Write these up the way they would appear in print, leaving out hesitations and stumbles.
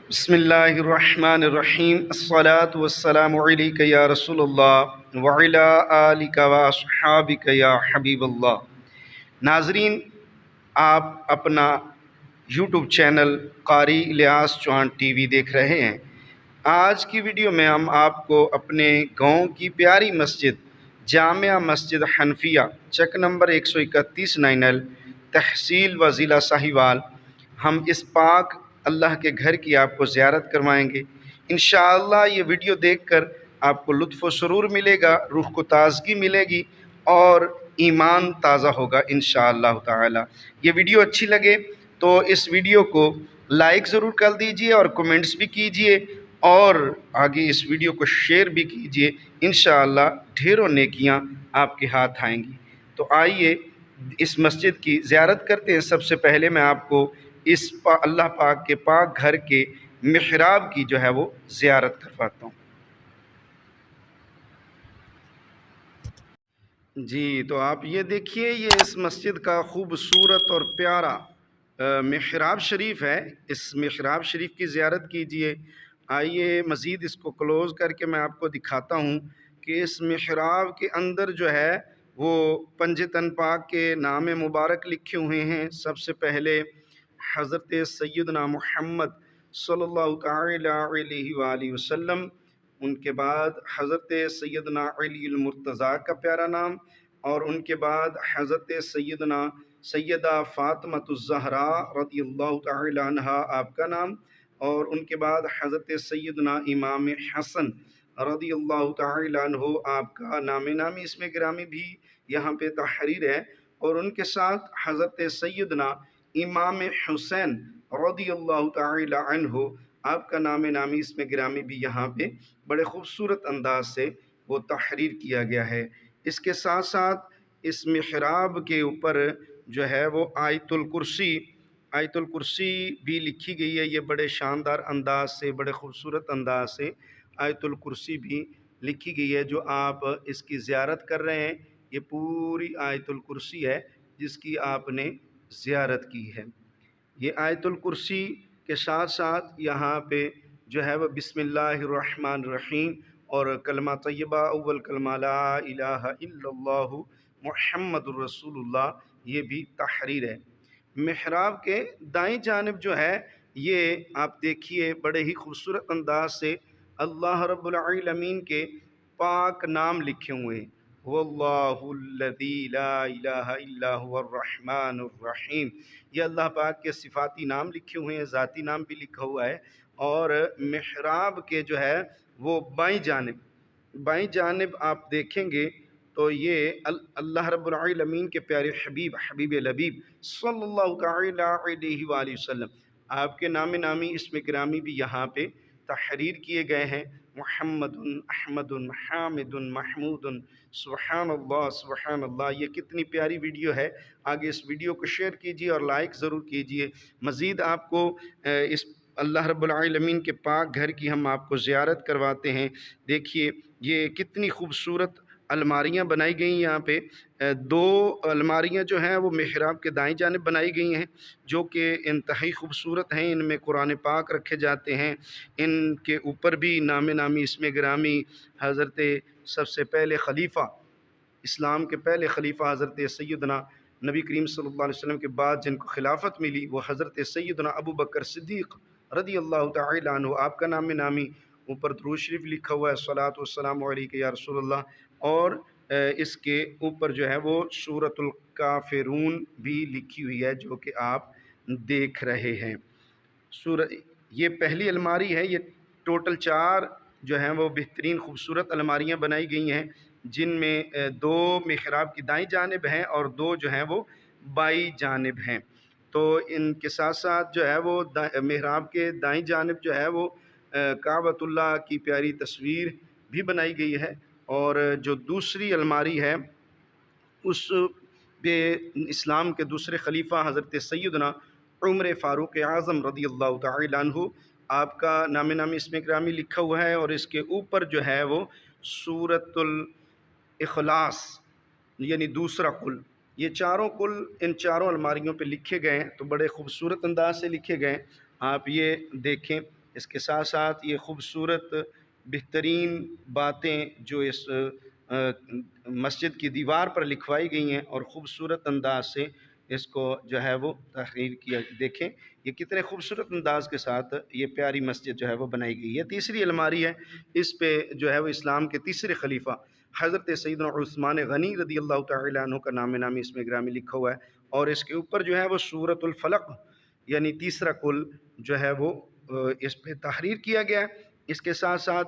بسم اللہ الرحمن الرحیم الصلاۃ والسلام علیک یا رسول اللہ وعلی آلک واصحابک یا حبیب اللہ۔ ناظرین، آپ اپنا یوٹیوب چینل قاری الیاس چوہان ٹی وی دیکھ رہے ہیں۔ آج کی ویڈیو میں ہم آپ کو اپنے گاؤں کی پیاری مسجد جامعہ مسجد حنفیہ چک نمبر 131 9L تحصیل و ضلع ساہیوال، ہم اس پاک اللہ کے گھر کی آپ کو زیارت کروائیں گے۔ انشاءاللہ یہ ویڈیو دیکھ کر آپ کو لطف و سرور ملے گا، روح کو تازگی ملے گی اور ایمان تازہ ہوگا انشاءاللہ تعالی۔ یہ ویڈیو اچھی لگے تو اس ویڈیو کو لائک ضرور کر دیجئے اور کمنٹس بھی کیجئے اور آگے اس ویڈیو کو شیئر بھی کیجئے۔ انشاءاللہ ڈھیروں نیکیاں آپ کے ہاتھ آئیں گی۔ تو آئیے اس مسجد کی زیارت کرتے ہیں۔ سب سے پہلے میں آپ کو اس اللہ پاک کے پاک گھر کے محراب کی جو ہے وہ زیارت کرواتا ہوں۔ جی تو آپ یہ دیکھیے، یہ اس مسجد کا خوبصورت اور پیارا محراب شریف ہے۔ اس محراب شریف کی زیارت کیجئے۔ آئیے مزید اس کو کلوز کر کے میں آپ کو دکھاتا ہوں کہ اس محراب کے اندر جو ہے وہ پنج تن پاک کے نام مبارک لکھے ہوئے ہیں۔ سب سے پہلے حضرت سیدنا محمد صلی اللہ تعالی علیہ وآلہ وسلم، ان کے بعد حضرت سیدنا علی المرتضیٰ کا پیارا نام، اور ان کے بعد حضرت سیدہ فاطمۃ الزہراء رضی اللہ تعالی عنہا آپ کا نام، اور ان کے بعد حضرت سیدنا امام حسن رضی اللہ تعالی عنہ آپ کا نام نامی اس میں گرامی بھی یہاں پہ تحریر ہے، اور ان کے ساتھ حضرت سیدنا امام حسین رضی اللہ تعالی عنہ آپ کا نام نامی اس میں گرامی بھی یہاں پہ بڑے خوبصورت انداز سے وہ تحریر کیا گیا ہے۔ اس کے ساتھ ساتھ اس محراب کے اوپر جو ہے وہ آیت الکرسی بھی لکھی گئی ہے۔ یہ بڑے شاندار انداز سے، بڑے خوبصورت انداز سے آیت الکرسی بھی لکھی گئی ہے۔ جو آپ اس کی زیارت کر رہے ہیں، یہ پوری آیت الکرسی ہے جس کی آپ نے زیارت کی ہے۔ یہ آیت الکرسی کے ساتھ ساتھ یہاں پہ جو ہے وہ بسم اللہ الرحمن الرحیم اور کلمہ طیبہ اول کلمہ لا الہ الا اللہ محمد الرسول اللہ، یہ بھی تحریر ہے۔ محراب کے دائیں جانب جو ہے یہ آپ دیکھیے بڑے ہی خوبصورت انداز سے اللہ رب العالمین کے پاک نام لکھے ہوئے ہیں۔ واللہ الذی لا الہ الا هو الرحمن الرحیم، یہ اللہ پاک کے صفاتی نام لکھے ہوئے ہیں، ذاتی نام بھی لکھا ہوا ہے۔ اور محراب کے جو ہے وہ بائیں جانب آپ دیکھیں گے تو یہ اللہ رب العالمین کے پیارے حبیب لبیب صلی اللہ تعالی علیہ وآلہ وسلم آپ کے نام نامی اس میں گرامی بھی یہاں پہ تحریر کیے گئے ہیں۔ محمد احمد حامد محمود سبحان اللہ سبحان اللہ۔ یہ کتنی پیاری ویڈیو ہے، آگے اس ویڈیو کو شیئر کیجیے اور لائک ضرور کیجیے۔ مزید آپ کو اس اللہ رب العالمین کے پاک گھر کی ہم آپ کو زیارت کرواتے ہیں۔ دیکھیے یہ کتنی خوبصورت الماریاں بنائی گئی ہیں۔ یہاں پہ دو الماریاں جو ہیں وہ محراب کے دائیں جانب بنائی گئی ہیں جو کہ انتہائی خوبصورت ہیں۔ ان میں قرآن پاک رکھے جاتے ہیں۔ ان کے اوپر بھی نام نامی اس میں گرامی حضرت سب سے پہلے خلیفہ، اسلام کے پہلے خلیفہ حضرت سیدنا نبی کریم صلی اللہ علیہ وسلم کے بعد جن کو خلافت ملی وہ حضرت سیدنا ابو بکر صدیق رضی اللہ تعالی عنہ آپ کا نام نامی اوپر درود شریف لکھا ہوا ہے، الصلاۃ والسلام علیک یا رسول اللہ، اور اس کے اوپر جو ہے وہ سورۃ الکافرون بھی لکھی ہوئی ہے جو کہ آپ دیکھ رہے ہیں۔ یہ پہلی الماری ہے۔ یہ ٹوٹل 4 جو ہیں وہ بہترین خوبصورت الماریاں بنائی گئی ہیں جن میں 2 محراب کی دائیں جانب ہیں اور 2 جو ہیں وہ بائیں جانب ہیں۔ تو ان کے ساتھ ساتھ جو ہے وہ محراب کے دائیں جانب جو ہے وہ کعبۃ اللہ کی پیاری تصویر بھی بنائی گئی ہے، اور جو دوسری الماری ہے اس پہ اسلام کے دوسرے خلیفہ حضرت سیدنا عمر فاروق اعظم رضی اللہ تعالی عنہ آپ کا نام نامی اس میں گرامی لکھا ہوا ہے، اور اس کے اوپر جو ہے وہ سورۃ الاخلاص یعنی دوسرا قل، یہ چاروں قل ان چاروں الماریوں پہ لکھے گئے ہیں۔ تو بڑے خوبصورت انداز سے لکھے گئے ہیں۔ آپ یہ دیکھیں اس کے ساتھ ساتھ یہ خوبصورت بہترین باتیں جو اس مسجد کی دیوار پر لکھوائی گئی ہیں اور خوبصورت انداز سے اس کو جو ہے وہ تحریر کیا. دیکھیں یہ کتنے خوبصورت انداز کے ساتھ یہ پیاری مسجد جو ہے وہ بنائی گئی ہے. تیسری الماری ہے، اس پہ جو ہے وہ اسلام کے تیسرے خلیفہ حضرت سیدنا عثمان غنی رضی اللہ تعالیٰ عنہ کا نام نامی اس میں گرامی لکھا ہوا ہے، اور اس کے اوپر جو ہے وہ سورۃ الفلق یعنی تیسرا کل جو ہے وہ اس پہ تحریر کیا گیا ہے. اس کے ساتھ ساتھ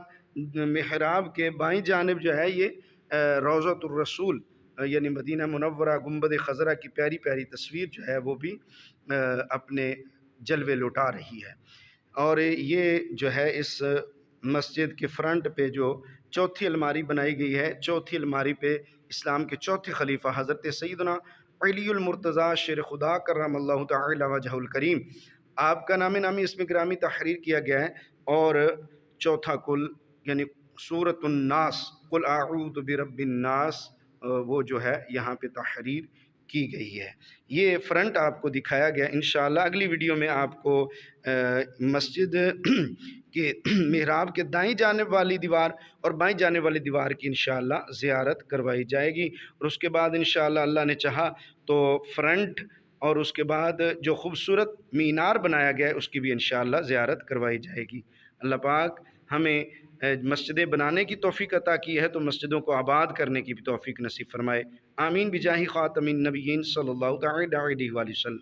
محراب کے بائیں جانب جو ہے یہ روضۃ الرسول یعنی مدینہ منورہ گنبد خضرا کی پیاری پیاری تصویر جو ہے وہ بھی اپنے جلوے لوٹا رہی ہے. اور یہ جو ہے اس مسجد کے فرنٹ پہ جو چوتھی الماری بنائی گئی ہے، چوتھی الماری پہ اسلام کے چوتھے خلیفہ حضرت سیدنا علی المرتضیٰ شیر خدا کرم اللہ تعالی وجہ الکریم آپ کا نام نامی اس میں گرامی تحریر کیا گیا ہے. اور چوتھا کل یعنی سورۃ الناس قل اعوذ برب الناس وہ جو ہے یہاں پہ تحریر کی گئی ہے. یہ فرنٹ آپ کو دکھایا گیا. انشاءاللہ اگلی ویڈیو میں آپ کو مسجد کے محراب کے دائیں جانب والی دیوار اور بائیں جانب والی دیوار کی انشاءاللہ زیارت کروائی جائے گی، اور اس کے بعد انشاءاللہ اللہ نے چاہا تو فرنٹ اور اس کے بعد جو خوبصورت مینار بنایا گیا ہے اس کی بھی انشاءاللہ زیارت کروائی جائے گی. اللہ پاک ہمیں مسجدیں بنانے کی توفیق عطا کی ہے تو مسجدوں کو آباد کرنے کی بھی توفیق نصیب فرمائے. آمین بجاہ خاتم النبیین صلی اللہ تعالی علیہ وسلم.